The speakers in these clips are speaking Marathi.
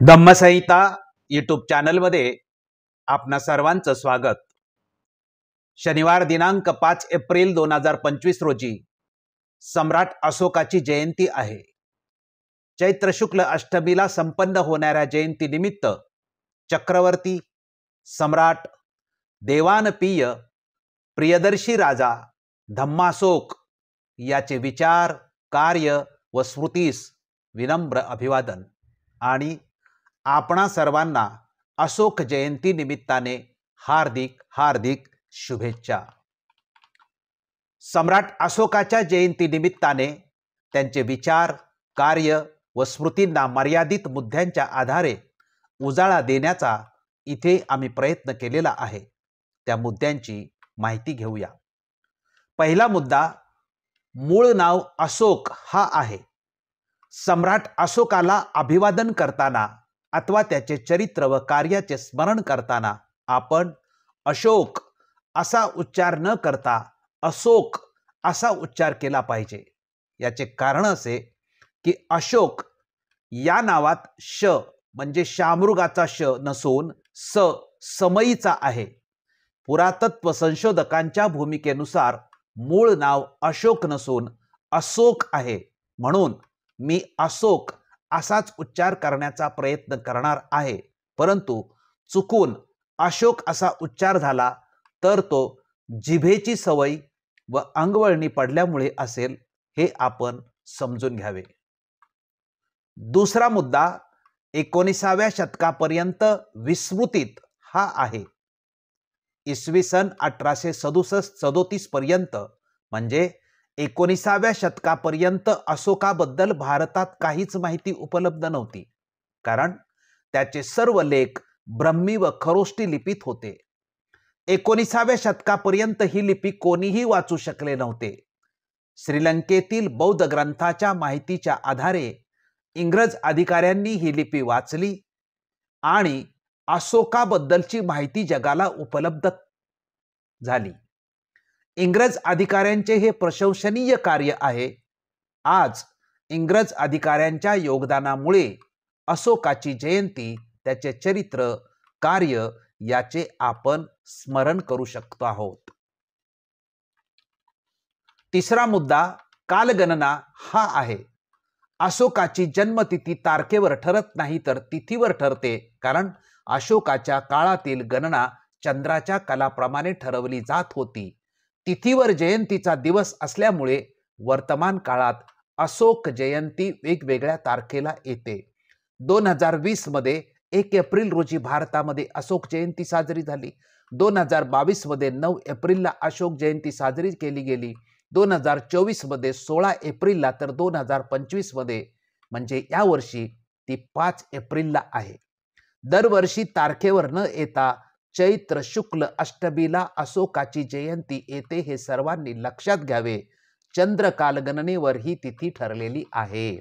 धम्मसंहिता यूट्यूब चॅनलमध्ये आपणा सर्वांचं स्वागत। शनिवार दिनांक 5 एप्रिल 2025 रोजी सम्राट अशोकाची जयंती आहे। चैत्र शुक्ल अष्टमीला संपन्न होणाऱ्या जयंती निमित्त चक्रवर्ती सम्राट देवानपीय प्रियदर्शी राजा धम्माशोक याचे विचार, कार्य व स्मृतीस विनम्र अभिवादन आणि आपणा सर्वांना अशोक जयंती निमित्ताने हार्दिक हार्दिक शुभेच्छा। सम्राट अशोकाच्या जयंती निमित्ताने त्यांचे विचार, कार्य व स्मृतींना मर्यादित मुद्द्यांच्या आधारे उजाळा देण्याचा इथे आम्ही प्रयत्न केलेला आहे। त्या मुद्द्यांची माहिती घेऊया। पहिला मुद्दा, मूळ नाव अशोक हा आहे। सम्राट अशोकाला अभिवादन करताना अथवा त्याचे चरित्र व कार्याचे स्मरण करताना आपण अशोक असा उच्चार न करता अशोक असा उच्चार केला पाहिजे। याचे कारण असे की अशोक या नावात श म्हणजे शामृगाचा श नसून समयीचा आहे। पुरातत्व संशोधकांच्या भूमिकेनुसार मूळ नाव अशोक नसून अशोक आहे, म्हणून मी अशोक असाच उच्चार करण्याचा प्रयत्न करणार आहे। परंतु चुकून अशोक असा उच्चार झाला तर तो जिभेची सवय व अंगवळणी पडल्यामुळे असेल, हे आपण समजून घ्यावे। दुसरा मुद्दा, 19व्या शतकापर्यंत विस्मृतीत हा आहे। इसवी सन 1837 पर्यंत म्हणजे 19व्या शतकापर्यंत अशोकाबद्दल भारतात काहीच माहिती उपलब्ध नव्हती, कारण त्याचे सर्व लेख ब्रह्मी व खरोष्टी लिपीत होते। 19व्या शतकापर्यंत ही लिपी कोणीही वाचू शकले नव्हते। श्रीलंकेतील बौद्ध ग्रंथाच्या माहितीच्या आधारे इंग्रज अधिकाऱ्यांनी ही लिपी वाचली आणि अशोकाबद्दलची माहिती जगाला उपलब्ध झाली। इंग्रज अधिकाऱ्यांचे हे प्रशंसनीय कार्य आहे। आज इंग्रज अधिकाऱ्यांच्या योगदानामुळे अशोकाची जयंती, त्याचे चरित्र, कार्य याचे आपण स्मरण करू शकतो आहोत। तिसरा मुद्दा, कालगणना हा आहे। अशोकाची जन्मतिथी तारखेवर ठरत नाही तर तिथीवर ठरते, कारण अशोकाच्या काळातील गणना चंद्राच्या कलाप्रमाणे ठरवली जात होती। तिथीवर जयंतीचा दिवस असल्यामुळे वर्तमान काळात अशोक जयंती वेगवेगळ्या तारखेला येते। 2020 मध्ये 1 एप्रिल रोजी भारतामध्ये अशोक जयंती साजरी झाली। 2022 मध्ये 9 एप्रिलला अशोक जयंती साजरी केली गेली। 2024 मध्ये 16 एप्रिलला, तर 2025 मध्ये म्हणजे यावर्षी ती 5 एप्रिलला आहे। दरवर्षी तारखेवर न येता चैत्र शुक्ल अष्टमीला अशोकाची जयंती येते, हे सर्वांनी लक्षात घ्यावे। चंद्रकाल गणनेवर ही तिथी ठरलेली आहे।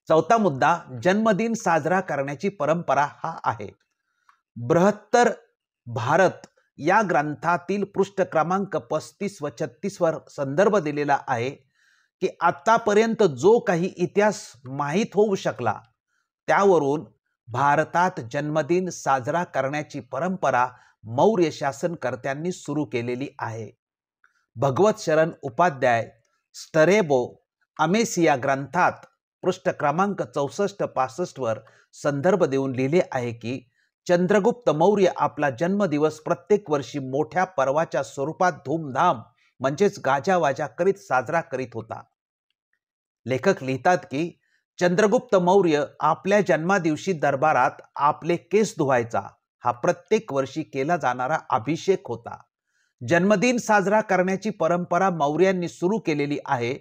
चौथा मुद्दा, जन्मदिन साजरा करण्याची परंपरा हा आहे। बृहत्तर भारत या ग्रंथातील पृष्ठ क्रमांक 35 व 36 वर संदर्भ दिलेला आहे की आतापर्यंत जो काही इतिहास माहीत होऊ शकला त्यावरून भारतात जन्मदिन साजरा करण्याची परंपरा मौर्य शासनकर्त्यांनी सुरू केलेली आहे। भगवत शरण उपाध्याय स्ट्रॅबो अमेसिया ग्रंथात पृष्ठ क्रमांक 64-65 वर संदर्भ देऊन लिहिले आहे की चंद्रगुप्त मौर्य आपला जन्मदिवस प्रत्येक वर्षी मोठ्या पर्वाच्या स्वरूपात धूमधाम म्हणजेच गाजावाजा करीत साजरा करीत होता। लेखक लिहितात की चंद्रगुप्त मौर्य आपल्या जन्मदिवशी दरबारात आपले केस धुवायचा, हा प्रत्येक वर्षी केला जाणारा अभिषेक होता। जन्मदिन साजरा करण्याची परंपरा मौर्यांनी सुरू केलेली आहे।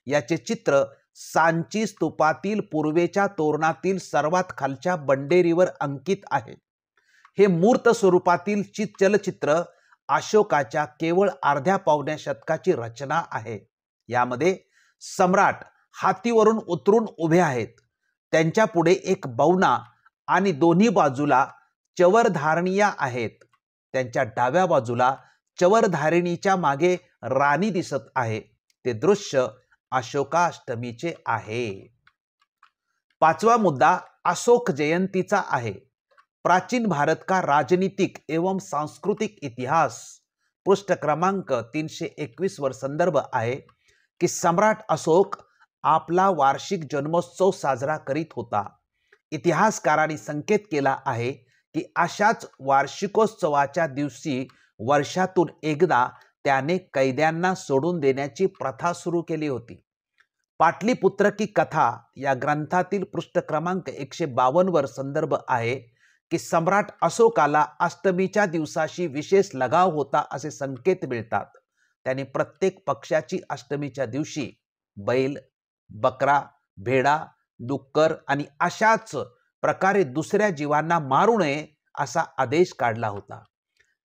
याचे चित्र सांची स्तूपातील पूर्वेच्या तोरणातील सर्वात खालच्या बंडेरीवर अंकित आहे। हे मूर्त स्वरूपातील चलचित्र अशोकाच्या केवळ अर्ध्या पावण्या शतकाची रचना आहे। यामध्ये सम्राट हातीवरून उतरून उभे आहेत, त्यांच्या पुढे एक बौना आणि दोन्ही बाजूला चवरधारणीया आहेत। त्यांच्या डाव्या बाजूला चवरधारिणीच्या मागे राणी दिसत आहे। ते दृश्य अशोकाष्टमीचे आहे। पाचवा मुद्दा, अशोक जयंतीचा आहे। प्राचीन भारत का राजनीतिक एवं सांस्कृतिक इतिहास, पृष्ठ क्रमांक 321 वर संदर्भ आहे की सम्राट अशोक आपला वार्षिक जन्मोत्सव साजरा करीत होता। इतिहासकारांनी संकेत केला आहे की अशाच वार्षिकोत्सवाच्या दिवशी वर्षातून एकदा त्याने कैद्यांना सोडून देण्याची प्रथा सुरू केली होती। पाटलीपुत्र की कथा या ग्रंथातील पृष्ठ क्रमांक 152 वर संदर्भ आहे की सम्राट अशोकाला अष्टमीच्या दिवसाशी विशेष लगाव होता असे संकेत मिळतात। त्याने प्रत्येक पक्षाची अष्टमीच्या दिवशी बैल, बकरा, भेडा, डुक्कर आणि अशाच प्रकारे दुसऱ्या जीवांना मारू नये असा आदेश काढला होता।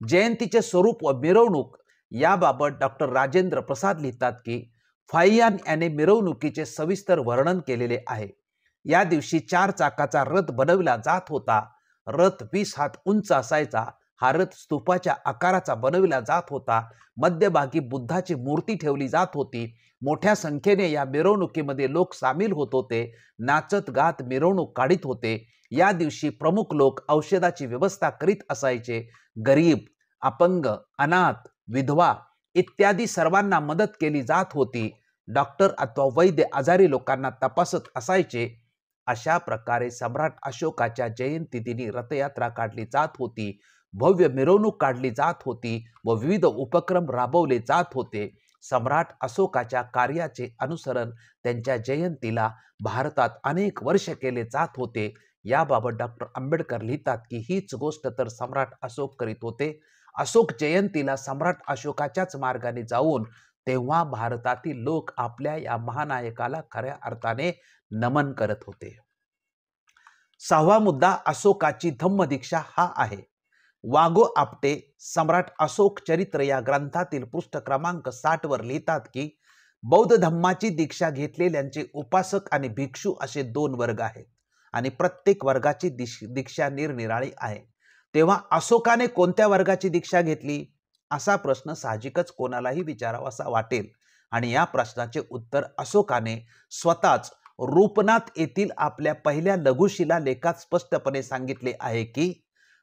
जयंतीचे स्वरूप व मिरवणूक याबाबत डॉक्टर राजेंद्र प्रसाद लिहितात की फाहियान याने मिरवणुकीचे सविस्तर वर्णन केलेले आहे। या दिवशी 4 चाकाचा रथ बनविला जात होता। रथ 20 हात उंच असायचा। हा रथ स्तूपाच्या आकाराचा बनविला जात होता। मध्यभागी बुद्धाची मूर्ती ठेवली जात होती। मोठ्या संख्येने या मिरवणुकीमध्ये लोक सामील होत होते। नाचत गात मिरवणूक काढीत होते। या दिवशी प्रमुख लोक औषधाची व्यवस्था करीत असायचे। गरीब, अपंग, अनाथ, विधवा इत्यादी सर्वांना मदत केली जात होती। डॉक्टर अथवा वैद्य आजारी लोकांना तपासत असायचे। अशा प्रकारे सम्राट अशोकाच्या जयंती दिनी रथयात्रा काढली जात होती, भव्य मिरवणूक काढली जात होती व विविध उपक्रम राबवले जात होते। सम्राट अशोकाच्या कार्याचे अनुसरण त्यांच्या जयंतीला भारतात अनेक वर्ष केले जात होते। याबाबत डॉक्टर आंबेडकर लिहितात की हीच गोष्ट तर सम्राट अशोक करीत होते। अशोक जयंतीला सम्राट अशोकाच्याच मार्गाने जाऊन तेव्हा भारतातील लोक आपल्या या महानायकाला खऱ्या अर्थाने नमन करत होते। 6वा मुद्दा अशोकाची धम्मदीक्षा हा आहे। वागो आपटे सम्राट अशोक चरित्र या ग्रंथातील पृष्ठ क्रमांक 60 वर लिहितात की बौद्ध धम्माची दीक्षा घेतलेल्यांचे उपासक आणि भिक्षू असे 2 वर्ग आहेत आणि प्रत्येक वर्गाची दीक्षा निरनिराळी आहे। तेव्हा अशोकाने कोणत्या वर्गाची दीक्षा घेतली असा प्रश्न साहजिकच कोणालाही विचारावासा वाटेल आणि या प्रश्नाचे उत्तर अशोकाने स्वतःच रूपनाथ येथील आपल्या पहिल्या लघुशिला लेखात स्पष्टपणे सांगितले आहे की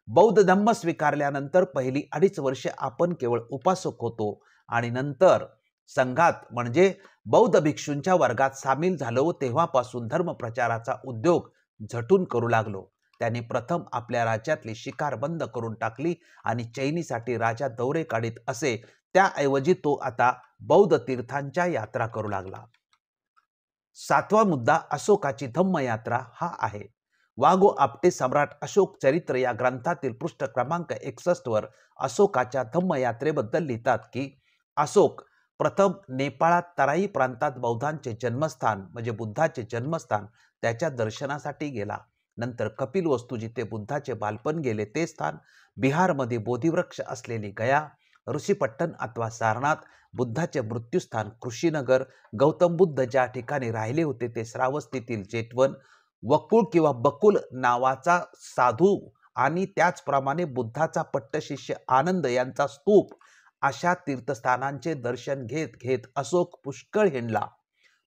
बौद्ध धम्म स्वीकारल्यानंतर पहिली 2.5 वर्षे आपण केवळ उपासक होतो आणि नंतर संघात म्हणजे बौद्ध भिक्षूंच्या वर्गात सामील झालो व तेव्हापासून धर्म प्रचाराचा उद्योग झटून करू लागलो। त्याने प्रथम आपल्या राज्यातली शिकार बंद करून टाकली आणि चैनीसाठी राजा दौरे काढीत असे, त्याऐवजी तो आता बौद्ध तीर्थांच्या यात्रा करू लागला। 7वा मुद्दा अशोकाची धम्मयात्रा हा आहे। वागो आपटे सम्राट अशोक चरित्र या ग्रंथातील पृष्ठ क्रमांक 61 वर अशोकाच्या धम्मयात्रेबद्दल लिहितात की अशोक प्रथम नेपाळात तराई प्रांतात बौद्धांचे जन्मस्थान म्हणजे बुद्धाचे जन्मस्थान त्याच्या दर्शनासाठी गेला। नंतर कपिलवस्तू जिथे बुद्धाचे बालपण गेले ते स्थान, बिहारमध्ये बोधिवृक्ष असलेली गया, ऋषीपट्टण अथवा सारनाथ, बुद्धाचे मृत्यूस्थान कृषीनगर, गौतम बुद्ध ज्या ठिकाणी राहिले होते ते श्रावस्तीतील जेतवन, वकुळ किंवा बकुल नावाचा साधू आणि त्याचप्रमाणे बुद्धाचा पट्टशिष्य आनंद यांचा स्तूप, अशा तीर्थस्थानांचे दर्शन घेत घेत अशोक पुष्कळ हिंडला।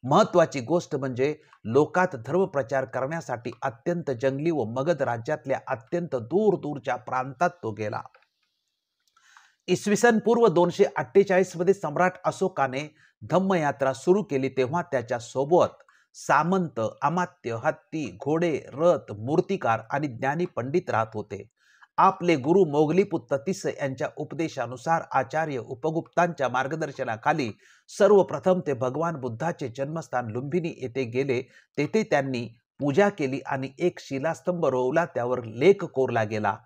महत्वाची गोष्ट म्हणजे लोकात धर्मप्रचार करण्यासाठी अत्यंत जंगली व मगध राज्यातल्या अत्यंत दूरच्या प्रांतात तो गेला। इसवी सन पूर्व 248 मध्ये सम्राट अशोकाने धम्मयात्रा सुरू केली तेव्हा त्याच्या सोबत सामंत, अमात्य, हत्ती, घोडे, रथ, मूर्तिकार आणि ज्ञानी पंडित राहत होते। आपले गुरु मोगलीपुत्र तिस यांच्या उपदेशानुसार आचार्य उपगुप्तांच्या मार्गदर्शनाखाली सर्वप्रथम ते भगवान बुद्धाचे जन्मस्थान लुंबिनी येथे गेले। तेथे त्यांनी पूजा केली आणि एक शिलास्तंभ रोवला, त्यावर लेख कोरला गेला।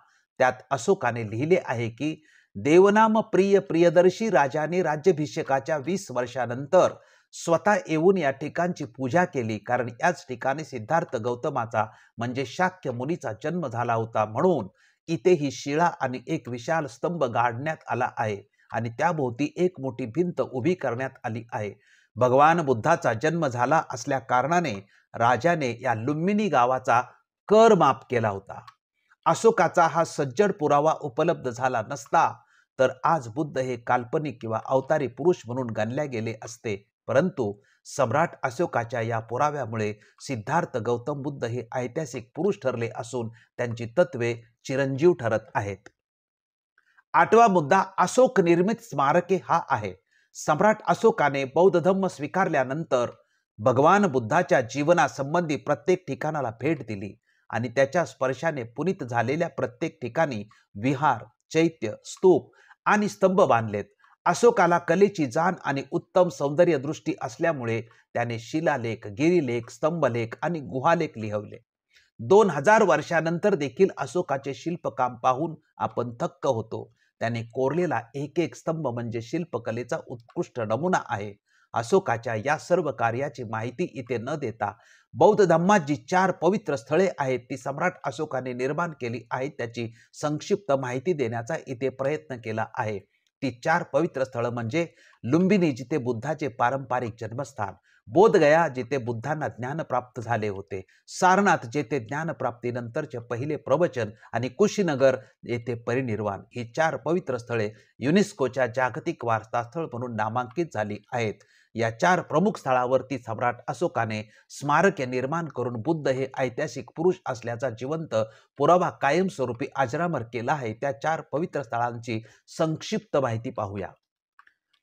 त्यात अशोकाने लिहिले आहे की देवनाम प्रिय प्रियदर्शी राजाने राज्याभिषेकाच्या 20 वर्षानंतर स्वतः येऊन या ठिकाणची पूजा केली, कारण याच ठिकाणी सिद्धार्थ गौतमाचा म्हणजे शाक्य मुनीचा जन्म झाला होता। म्हणून इथे ही शिळा आणि एक विशाल स्तंभ गाडण्यात आला आहे आणि त्याभोवती एक मोठी भिंत उभी करण्यात आली आहे। भगवान बुद्धाचा जन्म झाला असल्या कारणाने राजाने या लुंबिनी गावाचा कर माफ केला होता। अशोकाचा हा सज्जड पुरावा उपलब्ध झाला नसता तर आज बुद्ध हे काल्पनिक किंवा अवतारी पुरुष म्हणून गणले गेले असते, परंतु सम्राट अशोकाच्या या पुराव्यामुळे सिद्धार्थ गौतम बुद्ध हे ऐतिहासिक पुरुष ठरले असून त्यांची तत्वे चिरंजीव ठरत आहेत. 8वा मुद्दा अशोक निर्मित स्मारके हा आहे. सम्राट अशोकाने बौद्ध धर्म स्वीकारल्यानंतर भगवान बुद्धाच्या जीवनासंबंधी प्रत्येक ठिकाणाला भेट दिली आणि त्याच्या स्पर्शाने पुनीत झालेल्या प्रत्येक ठिकाणी विहार, चैत्य, स्तूप आणि स्तंभ बांधलेत. अशोकाला कलेची जाण आणि उत्तम सौंदर्य दृष्टी असल्यामुळे त्याने शिलालेख, गिरिलेख, स्तंभलेख आणि गुहालेख लिहवले. 2000 वर्षानंतर देखील अशोकाचे शिल्पकाम पाहून आपण थक्क होतो. त्याने कोरलेला एक एक स्तंभ म्हणजे शिल्पकलेचा उत्कृष्ट नमुना आहे. अशोकाच्या या सर्व कार्याची माहिती इथे न देता बौद्ध धर्मात जी 4 पवित्र स्थळे आहेत ती सम्राट अशोकाने निर्माण केली आहेत त्याची संक्षिप्त माहिती देण्याचा इथे प्रयत्न केला आहे. ती 4 पवित्र स्थळं म्हणजे लुंबिनी जिथे बुद्धाचे पारंपरिक जन्मस्थान, बोधगया जिथे बुद्धांना ज्ञान प्राप्त झाले होते, सारनाथ जेथे ज्ञानप्राप्तीनंतरचे पहिले प्रवचन आणि कुशीनगर येथे परिनिर्वाण. ही 4 पवित्र स्थळे युनेस्कोच्या जागतिक वारसा स्थळ म्हणून नामांकित झाली आहेत. या 4 प्रमुख स्थळावरती सम्राट अशोकाने स्मारके निर्माण करून बुद्ध हे ऐतिहासिक पुरुष असल्याचा जिवंत पुरावा कायमस्वरूपी अजरामर केला आहे. त्या 4 पवित्र स्थळांची संक्षिप्त माहिती पाहूया.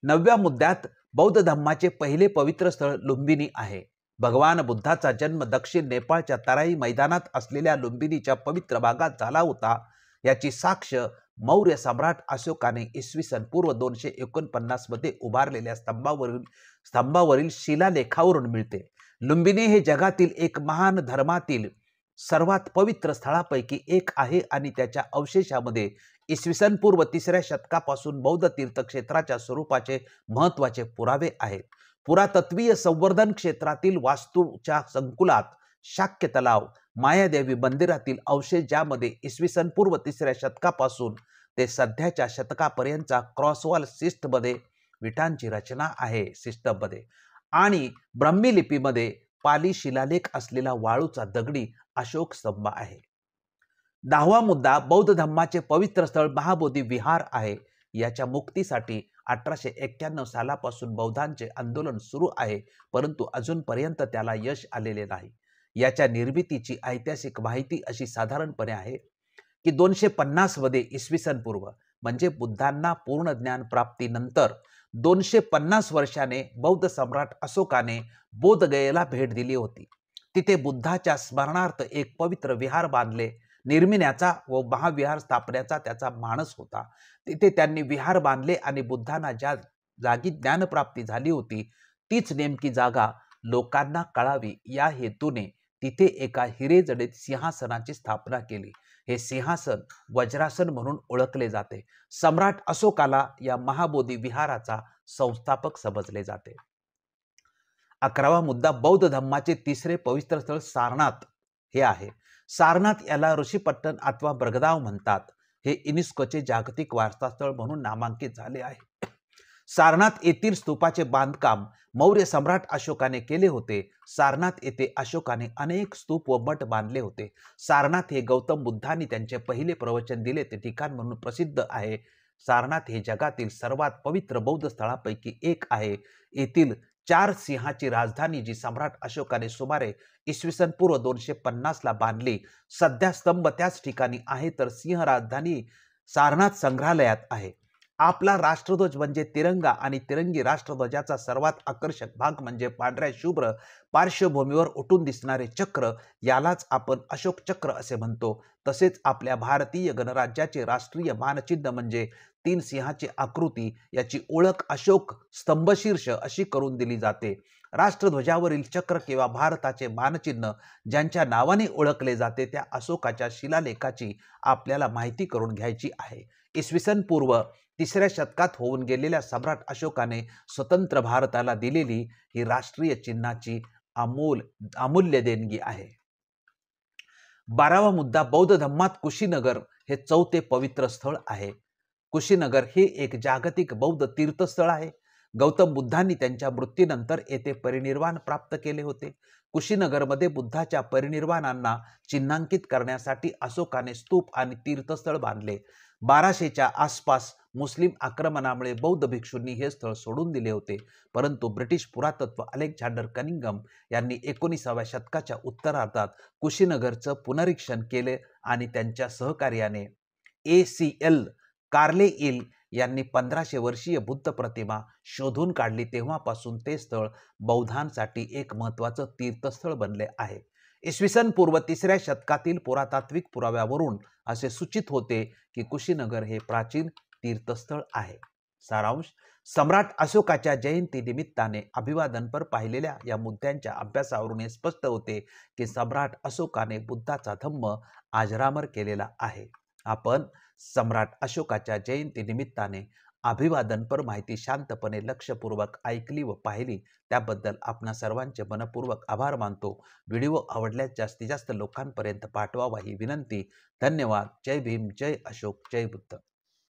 9व्या मुद्द्यात बौद्ध धर्माचे पहिले पवित्र स्थळ लुंबिनी आहे. भगवान बुद्धाचा जन्म दक्षिण नेपाळच्या तराई मैदानात असलेल्या लुंबिनीच्या पवित्र भागात झाला होता. याची साक्ष मौर्य सम्राट अशोकाने इसवी सन पूर्व 249 मध्ये उभारलेल्या स्तंभावरील शिलालेखावरून मिळते. लुंबिनी हे जगातील एक महान धर्मातील सर्वात पवित्र स्थळापैकी एक आहे आणि त्याच्या अवशेषामध्ये इसवी सन पूर्व 3ऱ्या शतकापासून बौद्ध तीर्थक्षेत्राच्या स्वरूपाचे महत्त्वाचे पुरावे आहेत. पुरातत्वीय संवर्धन क्षेत्रातील वास्तूच्या संकुलात शाक्य तलाव, मायादेवी मंदिरातील अवशेष ज्यामध्ये इसवी सन पूर्व 3ऱ्या शतकापासून ते सध्याच्या शतकापर्यंतचा क्रॉसवॉल सिस्टमध्ये विटांची रचना आहे सिस्टममध्ये आणि ब्राह्मी लिपीमध्ये पाली शिलालेख असलेला वाळूचा दगडी अशोक स्तंभ आहे. 10वा मुद्दा बौद्ध धर्माचे पवित्र स्थळ महाबोधी विहार आहे. याच्या मुक्तीसाठी 1891 सालापासून बौद्धांचे आंदोलन सुरू आहे, परंतु अजूनपर्यंत त्याला यश आलेले नाही. याच्या निर्मितीची ऐतिहासिक माहिती अशी साधारणपणे आहे की 250 मध्ये इसवी सन पूर्व म्हणजे बुद्धांना पूर्ण ज्ञान प्राप्तीनंतर 250 वर्षाने बौद्ध सम्राट अशोकाने बोधगयेला भेट दिली होती. तिथे बुद्धाच्या स्मरणार्थ एक पवित्र विहार बांधले निर्मिण्याचा व महाविहार स्थापण्याचा त्याचा मानस होता. तिथे त्यांनी विहार बांधले आणि बुद्धांना ज्या जागी ज्ञानप्राप्ती झाली होती तीच नेमकी जागा लोकांना कळावी या हेतूने तिथे एका हिरेजडित सिंहासनाची स्थापना केली. हे सिंहासन वज्रासन म्हणून ओळखले जाते. सम्राट अशोकाला या महाबोधी विहाराचा संस्थापक समजले जाते. 11वा मुद्दा बौद्ध धर्माचे 3रे पवित्र स्थळ सारनाथ हे आहे. सारनाथ याला ऋषीपट्टण अथवा ब्रगदाव म्हणतात. हे युनेस्कोचे जागतिक वारसा स्थळ म्हणून नामांकित झाले आहे. सारनाथ येथील स्तूपाचे बांधकाम मौर्य सम्राट अशोकाने केले होते. सारनाथ येथे अशोकाने अनेक स्तूप व मठ बांधले होते. सारनाथ हे गौतम बुद्धांनी त्यांचे पहिले प्रवचन दिले ते ठिकाण म्हणून प्रसिद्ध आहे. सारनाथ हे जगातील सर्वात पवित्र बौद्ध स्थळापैकी एक आहे. येथील 4 सिंहाची राजधानी जी सम्राट अशोकाने सुमारे इसवी सन पूर्व 250 ला बांधली. सध्या स्तंभ त्याच ठिकाणी आहे तर सिंह राजधानी सारनाथ संग्रहालयात आहे. आपला राष्ट्रध्वज म्हणजे तिरंगा आणि तिरंगी राष्ट्रध्वजाचा सर्वात आकर्षक भाग म्हणजे पांढऱ्या शुभ्र पार्श्वभूमीवर उठून दिसणारे चक्र, यालाच आपण अशोक चक्र असे म्हणतो. तसेच आपल्या भारतीय गणराज्याचे राष्ट्रीय मानचिन्ह म्हणजे 3 सिंहाची आकृती, याची ओळख अशोक स्तंभशीर्ष अशी करून दिली जाते. राष्ट्रध्वजावरील चक्र किंवा भारताचे मानचिन्ह ज्यांच्या नावाने ओळखले जाते त्या अशोकाच्या शिलालेखाची आपल्याला माहिती करून घ्यायची आहे. इसवी सन पूर्व 3ऱ्या शतकात होऊन गेलेल्या सम्राट अशोकाने स्वतंत्र भारताला दिलेली ही राष्ट्रीय चिन्हाची अमूल्य देणगी आहे. 12वा मुद्दा बौद्ध धर्मात कुशीनगर हे 4थे पवित्र स्थळ आहे. कुशीनगर हे एक जागतिक बौद्ध तीर्थस्थळ आहे. गौतम बुद्धांनी त्यांच्या मृत्यूनंतर येथे परिनिर्वाण प्राप्त केले होते. कुशीनगरमध्ये बुद्धाच्या परिनिर्वाणांना चिन्हांकित करण्यासाठी अशोकाने स्तूप आणि तीर्थस्थळ बांधले. 1200च्या आसपास मुस्लिम आक्रमणामुळे बौद्ध भिक्षूंनी हे स्थळ सोडून दिले होते, परंतु ब्रिटिश पुरातत्व अलेक्झांडर कनिंगम यांनी 19व्या शतकाच्या उत्तरार्धात कुशीनगरचं पुनरीक्षण केले आणि त्यांच्या सहकार्याने ACL कार्लेइल यांनी 1500 वर्षीय बुद्ध प्रतिमा शोधून काढली. तेव्हापासून ते स्थळ बौद्धांसाठी एक महत्त्वाचं तीर्थस्थळ बनले आहे. इसवी सन पूर्व 3ऱ्या शतकातील पुरातात्विक पुराव्यावरून असे सूचित होते की कुशीनगर हे प्राचीन तीर्थस्थळ आहे. सारांश: सम्राट अशोकाच्या जयंती निमित्ताने अभिवादनपर पाहिलेल्या या मुद्द्यांच्या अभ्यासावरून हे स्पष्ट होते की सम्राट अशोकाने बुद्धाचा धम्म अजरामर केलेला आहे. आपण सम्राट अशोकाच्या जयंती निमित्ताने अभिवादनपर माहिती शांतपणे लक्षपूर्वक ऐकली व पाहिली त्याबद्दल आपणा सर्वांचे मनपूर्वक आभार मानतो. व्हिडिओ आवडल्यास जास्तीत जास्त लोकांपर्यंत पाठवावा ही विनंती. धन्यवाद. जय भीम, जय अशोक, जय बुद्ध.